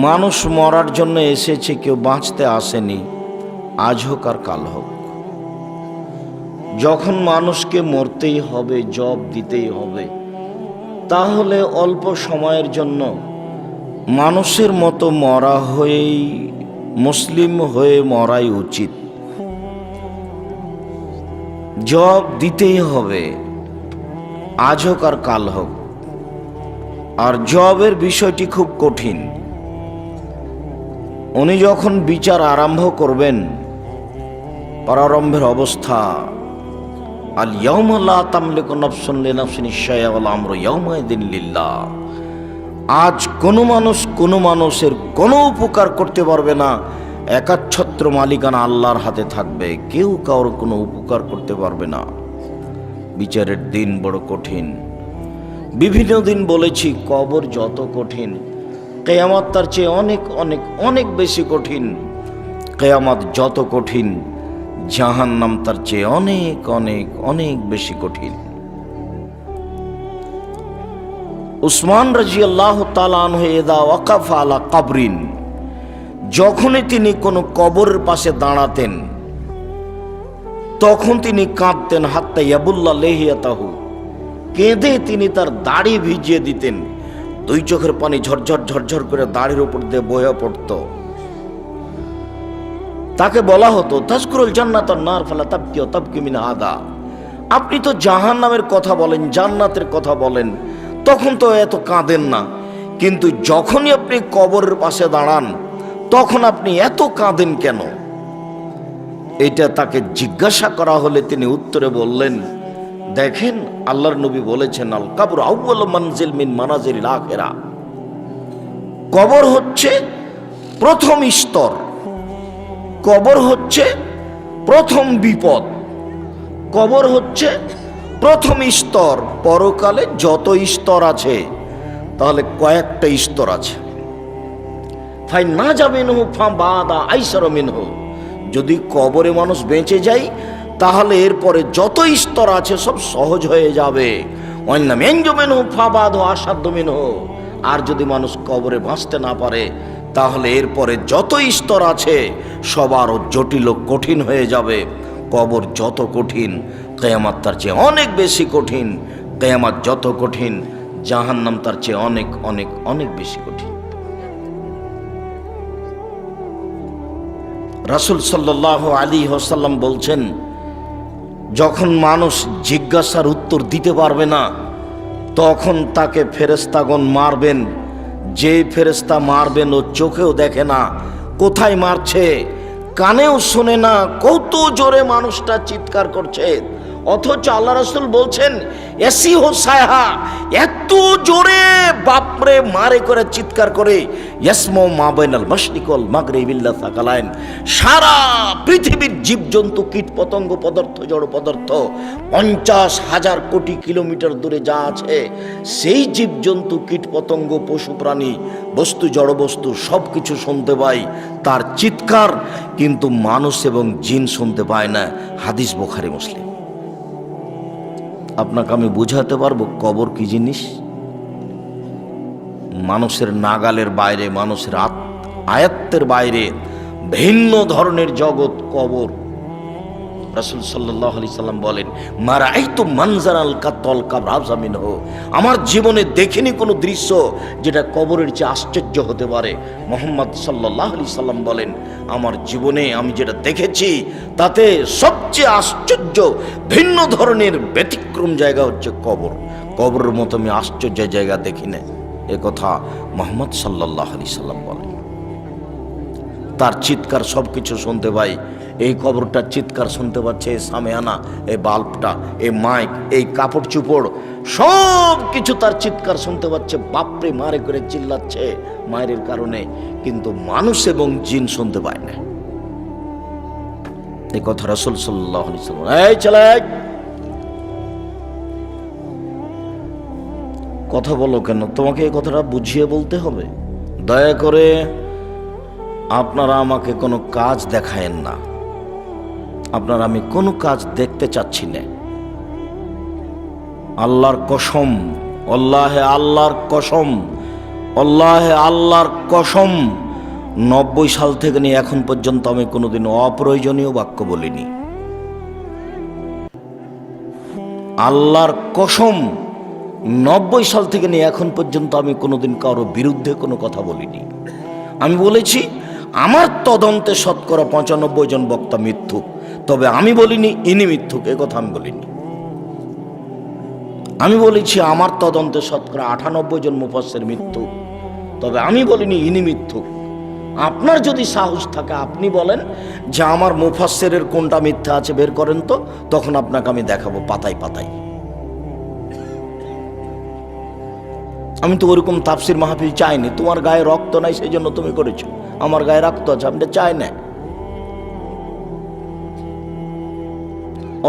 মানুষ মরার জন্য এসেছে, কেউ বাঁচতে আসেনি, আজ হোক আর কাল হোক। যখন মানুষকে মরতেই হবে, জব দিতেই হবে, তাহলে অল্প সময়ের জন্য মানুষের মতো মরা হয়েই, মুসলিম হয়ে মরাই উচিত। জব দিতেই হবে, আজ হোক আর কাল হোক। আর জবের বিষয়টি খুব কঠিন। উনি যখন বিচার আরম্ভ করবেন, প্রারম্ভের অবস্থা, আল ইয়াউমা লা তামলিকু নাফসুন লিনাফসিন শাইআ ওয়াল আমরু ইয়াউমাইযিন লিল্লাহ। আজ কোনো মানুষ কোনো মানুষের কোনো উপকার করতে পারবে না, একাচ্ছত্র মালিকানা আল্লাহর হাতে থাকবে, কেউ কারোর কোনো উপকার করতে পারবে না। বিচারের দিন বড় কঠিন। বিভিন্ন দিন বলেছি, কবর যত কঠিন, কিয়ামত তার চেয়ে অনেক অনেক অনেক বেশি কঠিন। কিয়ামত যত কঠিন, জাহান্নাম তার চেয়ে অনেক অনেক অনেক বেশি কঠিন। উসমান রাদিয়াল্লাহু তাআলা আনহু ইযা ওয়াকাফা আলা কবরিন, যখনই তিনি কোনো কবরের পাশে দাঁড়াতেন, তখন তিনি কাঁদতেন। হাত্তা ইয়াবুল্লা লিহিয়াতাহু, কেঁদে তিনি তার দাড়ি ভিজিয়ে দিতেন। দুই চোখের পানি ঝরঝর ঝরঝর করে দাড়ির উপর দিয়ে বয়ে পড়ত। তাকে বলা হতো, তাজকুরুল জান্নাত ওয়ান নার ফালা তাবকি ওয়া তাবকি মিন আদা। আপনি তো জাহান্নামের কথা বলেন, জান্নাতের কথা বলেন, তখন তো এত কাঁদেন না, কিন্তু যখনই আপনি কবরের পাশে দাঁড়ান, তখন আপনি এত কাঁদেন কেন? এটা তাকে জিজ্ঞাসা করা হলে তিনি উত্তরে বললেন, দেখেন, আল্লাহর নবী বলেছেন, আল কবর আউয়ালু মানজিল মিন মানাজিলিল আখিরা। কবর হচ্ছে প্রথম স্তর, কবর হচ্ছে প্রথম বিপদ, কবর হচ্ছে প্রথম স্তর। পরকালে যত স্তর আছে, তাহলে কয়েকটা স্তর আছে। ফাইন না যাবেনহু ফা বাদা আইসারু মিনহু, যদি কবরে মানুষ বেঁচে যায়, তাহলে এরপরে যত স্তর আছে সব সহজ হয়ে যাবে। ওয়ান্না মেনজু মিনহু ফা বাদা আসাদ্দু মিনহু, আর যদি মানুষ কবরে বাঁচতে না পারে, তাহলে এরপরে যত স্তর আছে সব আরো জটিল ও কঠিন হয়ে যাবে। কবর যত কঠিন, কিয়ামত তার চেয়ে অনেক বেশি কঠিন। কিয়ামত যত কঠিন, জাহান্নাম তার চেয়ে অনেক অনেক অনেক বেশি কঠিন। রাসূল সাল্লাল্লাহু আলাইহি ওয়াসাল্লাম বলছেন, যখন মানুষ জিজ্ঞাসার উত্তর দিতে পারবে না, তখন তাকে ফেরেশতাগণ মারবেন। যে ফেরেশতা মারবেন, ও চোখেও দেখে না কোথায় মারছে, কানেও শোনে না কত জোরে মানুষটা চিৎকার করছে, অথচ আল্লাহ রাসূল বলছেন, এসি হো সায়হা, এত জোরে বাপরে মারে করে চিৎকার করে, ইয়াসমু মা বাইনাল মাশরিক ওয়াল মাগরিব ইল্লা সাকালাইন। সারা পৃথিবীর জীবজন্তু, কীট পতঙ্গ, পদার্থ, জড় পদার্থ, 50,000 কোটি কিলোমিটার দূরে যা আছে, সেই জীবজন্তু, কীট পতঙ্গ, পশু প্রাণী, বস্তু, জড় বস্তু সব কিছু শুনতে পায় তার চিৎকার, কিন্তু মানুষ এবং জিন শুনতে পায় না। হাদিস বুখারী মুসলিম। আপনাকে আমি বুঝাতে পারবো কবর কি জিনিস। মানুষের নাগালের বাইরে, মানুষের আয়ত্তের বাইরে ভিন্ন ধরনের জগৎ কবর। রাসূল সাল্লাল্লাহু আলাইহি সাল্লাম বলেন, মা রাআইতু মানজারাল কাতল কাবরাজা মিনহু, আমার জীবনে দেখিনি কোনো দৃশ্য যেটা কবরের চেয়ে আশ্চর্য হতে পারে। মুহাম্মদ সাল্লাল্লাহু আলাইহি সাল্লাম বলেন, আমার জীবনে আমি যেটা দেখেছি, তাতে সবচেয়ে আশ্চর্য, ভিন্ন ধরনের ব্যতিক্রম জায়গা হচ্ছে কবর। কবরের মতো আমি আশ্চর্য জায়গা দেখি না, এ কথা মুহাম্মদ সাল্লাল্লাহু আলাইহি সাল্লাম বলেন। তার চিৎকার সব কিছু শুনতে পাই। এই কবরটার চিৎকার শুনতে পাচ্ছে, এই সামিয়ানা, এই বাল্বটা, এই মাইক, এই কাপড় চুপড়, সব কিছু তার চিৎকার শুনতে পাচ্ছে। বাপরে মারে করে চিল্লাচ্ছে মায়ের কারণে, কিন্তু মানুষ এবং জিন শুনতে পায় না। এই কথা রাসূল সাল্লাল্লাহু আলাইহি সাল্লাম, এই ছেলে কথা বলো কেন? তোমাকে এই কথাটা বুঝিয়ে বলতে হবে? দয়া করে আপনারা আমাকে কোনো কাজ দেখায়েন না, আপনারা আমি কোনো কাজ দেখতে চাচ্ছি না। আল্লাহর কসম, আল্লাহর কসম, আল্লাহর কসম 90 সাল থেকে নিয়ে এখন পর্যন্ত আমি কোনোদিন অপ্রয়োজনীয় বাক্য বলিনি। আল্লাহর কসম 90 সাল থেকে নিয়ে এখন পর্যন্ত আমি কোনোদিন কারো বিরুদ্ধে কোনো কথা বলিনি। আমি বলেছি আমার তদন্তে শতকরা 95 জন বক্তা মিথ্যুক, তবে আমি বলিনি ইনি মিথ্যুক, এ কথা আমি বলিনি। আমি বলেছি আমার তদন্তে শতকরা 98 জন মুফাসসির মিথ্যুক, তবে আমি বলিনি ইনি মিথ্যুক। আপনার যদি সাহস থাকে আপনি বলেন যে আমার মুফাসসিরের কোনটা মিথ্যা আছে বের করেন তো, তখন আপনাকে আমি দেখাবো পাতায় পাতায়। আমি তো ওরকম তাফসির মাহফিল চাইনি। তোমার গায়ে রক্ত নাই সেই জন্য তুমি করেছো, আমার গায়ে রক্ত আছে, আমি চাই না।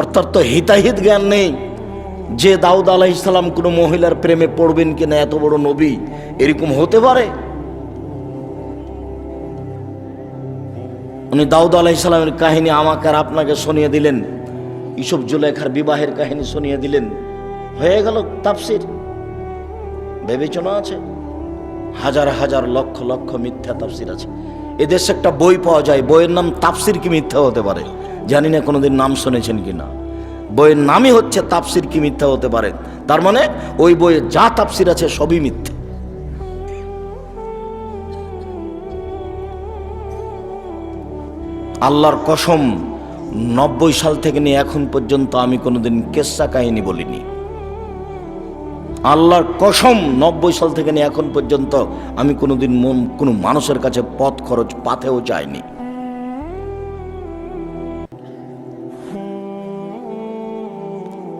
অর্থাৎ তো হিতাহিত জ্ঞান নেই যে দাউদ আলাইহিস সালাম কোনো মহিলার প্রেমে পড়বেন কিনা, এত বড় নবী এরকম হতে পারে? উনি দাউদ আলাইহিস সালামের কাহিনী আমাকে আর আপনাকে শুনিয়ে দিলেন, ইউসুফ জুলেখার বিবাহের কাহিনী শুনিয়ে দিলেন, হয়ে গেল তাফসির। বিবেচনা আছে? হাজার হাজার লক্ষ লক্ষ মিথ্যা তাফসির আছে। এদেশে একটা বই পাওয়া যায়, বইয়ের নাম তাফসির কি মিথ্যা হতে পারে, জানি না কোনোদিন নাম শুনেছেন কিনা। বইয়ের নামই হচ্ছে তাফসির কি মিথ্যা হতে পারে। তার মানে ওই বইয়ে যা তাফসির আছে সবই মিথ্যা। আল্লাহর কসম 90 সাল থেকে নিয়ে এখন পর্যন্ত আমি কোনোদিন কেসা কাহিনী বলিনি। আল্লাহর কসম 90 সাল থেকে নিয়ে এখন পর্যন্ত আমি কোনোদিন কোনো মানুষের কাছে পথ খরচ পাতেও চাইনি।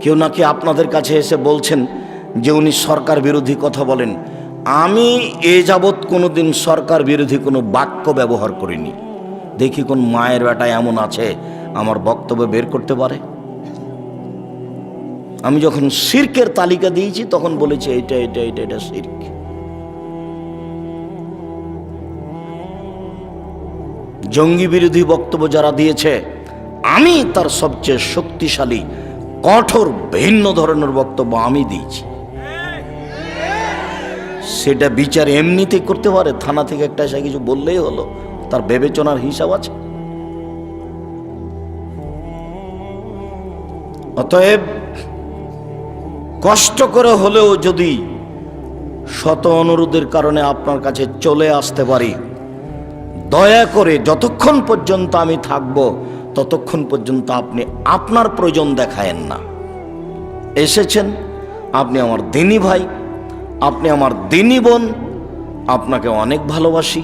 কেউ নাকি আপনাদের কাছে এসে বলছেন যে উনি সরকার বিরোধী কথা বলেন। আমি এ যাবৎ কোনোদিন সরকার বিরোধী কোনো বাক্য ব্যবহার করিনি। দেখি কোন মায়ের বেটা এমন আছে আমার বক্তব্য বের করতে পারে। আমি যখন শিরকের তালিকা দিয়েছি তখন বলেছি এটা এটা এটা এটা শিরক। জঙ্গি বিরোধী বক্তব্য যারা দিয়েছে আমি তার সবচেয়ে শক্তিশালী কঠোর ভিন্ন ধরনের বক্তব্য আমি দিয়েছি। সেটা বিচার এমনিতেই করতে পারে, থানা থেকে একটা এসে কিছু বললেই হলো, তার বিবেচনার হিসাব আছে। অতএব কষ্ট করে হলেও যদি শত অনুরোধের কারণে আপনার কাছে চলে আসতে পারি, দয়া করে যতক্ষণ পর্যন্ত আমি থাকব ততক্ষণ পর্যন্ত আপনি আপনার প্রয়োজন দেখায়েন না। এসেছেন, আপনি আমার দিনী ভাই, আপনি আমার দিনী বোন, আপনাকে অনেক ভালোবাসি।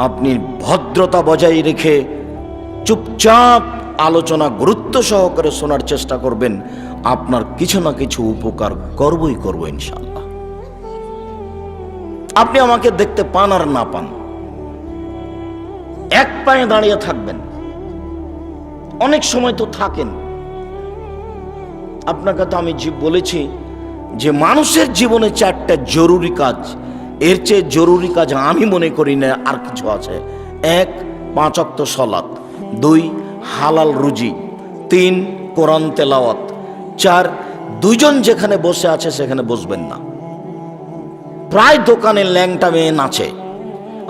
আপনি ভদ্রতা বজায় রেখে চুপচাপ আলোচনা গুরুত্ব সহকারে শোনার চেষ্টা করবেন। আপনার কিছু না কিছু উপকার করবই করব ইনশাআল্লাহ। আপনি আমাকে দেখতে পান আর না পান, এক পায়ে দাঁড়িয়ে থাকবেন। অনেক সময় তো থাকেন। আপনাকে তো আমি বলেছি যে মানুষের জীবনে 4টা জরুরি কাজ, এর চেয়ে জরুরি কাজ আমি মনে করি না আর কিছু আছে। 1 5 ওয়াক্ত সালাত, 2 হালাল রুজি, 3 কোরআন তেলাওয়াত, 4 দুজন যেখানে বসে আছে সেখানে বসবেন না। প্রায় দোকানে ল্যাংটা মেয়ে নাচে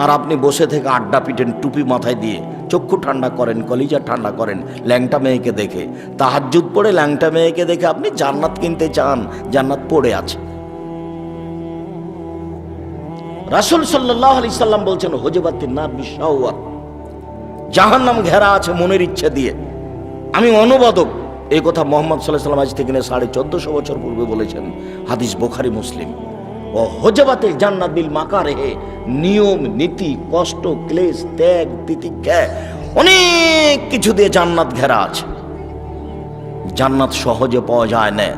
আর আপনি বসে থেকে আড্ডা পিটেন টুপি মাথায় দিয়ে, চক্ষু ঠান্ডা করেন, কলিজা ঠান্ডা করেন ল্যাংটা মেয়েকে দেখে। তাহাজ্জুদ পড়ে ল্যাংটা মেয়েকে দেখে আপনি জান্নাত কিনতে চান, জান্নাত পড়ে আছে। রাসূল সাল্লাল্লাহু আলাইহি সাল্লাম বলছেন হুজবাতিন নার বিশাওয়াত, জাহান্নাম ঘেরা আছে মনের ইচ্ছা দিয়ে। আমি অনুবাদক, এই কথা মুহাম্মদ সাল্লাল্লাহু আলাইহি সাল্লাম আজ থেকে 1450 বছর পূর্বে বলেছেন, হাদিস বুখারী মুসলিম। ও হুজবাতিল জান্নাত বিল মাকারিহি, নিয়ম নীতি কষ্ট ক্লেশ ত্যাগ তিতিক্ষা অনেক কিছু দিয়ে জান্নাত ঘেরা আছে। জান্নাত সহজে পাওয়া যায় না,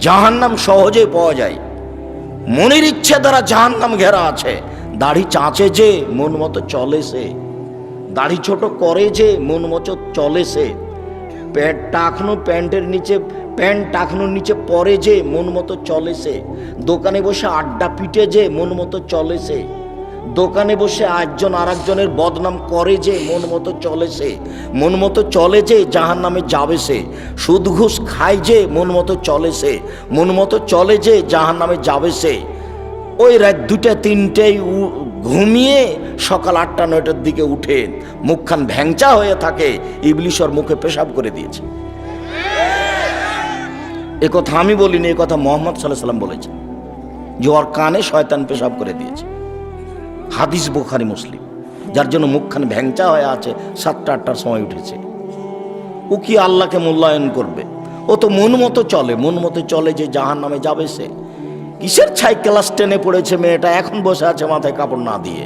জাহান্নাম সহজে পাওয়া যায়। মনের ইচ্ছা দ্বারা জাহান্নাম ঘেরা আছে। দাড়ি চাঁচে যে মন মতো চলে সে, দাড়ি ছোট করে যে মন মতো চলে সে, প্যান্ট টাকনোর নিচে পরে যে মন মতো চলে সে, দোকানে বসে আড্ডা পিটে যে মন মতো চলে সে, দোকানে বসে একজন আর একজনের বদনাম করে যে মন মতো চলে সে, মন মতো চলে যে জাহান্নামে যাবে সে, সুদ ঘুষ খায় যে মন মতো চলে সে, মন মতো চলে যে জাহান্নামে যাবে সে। ওই রাত 2টা 3টায় ঘুমিয়ে সকাল 8টা 9টার দিকে উঠে মুখখান ভ্যাংচা হয়ে থাকে, ইবলিস ওর মুখে পেশাব করে দিয়েছে। এ কথা আমি বলিনি, এ কথা মুহাম্মদ সাল্লাল্লাহু আলাইহি ওয়াসাল্লাম বলেছেন যে ওর কানে শয়তান পেশাব করে দিয়েছে। হাদিস বুখারী মুসলিম। যার জন্য মুখখান ভ্যাংচা হয়ে আছে, 7টা 8টার সময় উঠেছে। ও কি আল্লাহকে মূল্যায়ন করবে? ও তো মন মতো চলে যে জাহান্নামে যাবে। সে কিসের ছাই ক্লাস 10-এ পড়েছে মেয়েটা, এখন বসে আছে মাথায় কাপড় না দিয়ে,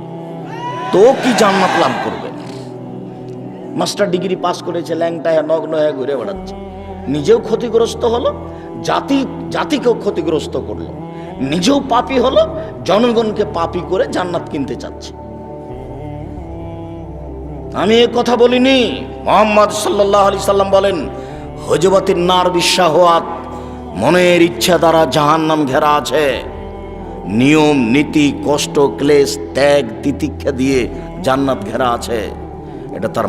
তো কি জান্নাত লাভ করবে? মাস্টার ডিগ্রি পাস করেছে, ল্যাংটা নগ্ন হয়ে ঘুরে বেড়াচ্ছে, নিজেও ক্ষতিগ্রস্ত হলো, জাতিকেও ক্ষতিগ্রস্ত করলো, নিজেও পাপী হলো, জনগণকে পাপী করে জান্নাত কিনতে চাচ্ছে। আমি এ কথা বলিনি, মুহাম্মদ সাল্লাল্লাহু আলাইহি সাল্লাম বলেন, হুজবাতিন নার বিশাহওয়াত, মনের ইচ্ছা দ্বারা জাহান্নাম ঘেরা আছে। নিয়ম নীতি কষ্ট ক্লেশ ত্যাগ তিতিক্ষা দিয়ে জান্নাত ঘেরা আছে। এটা তার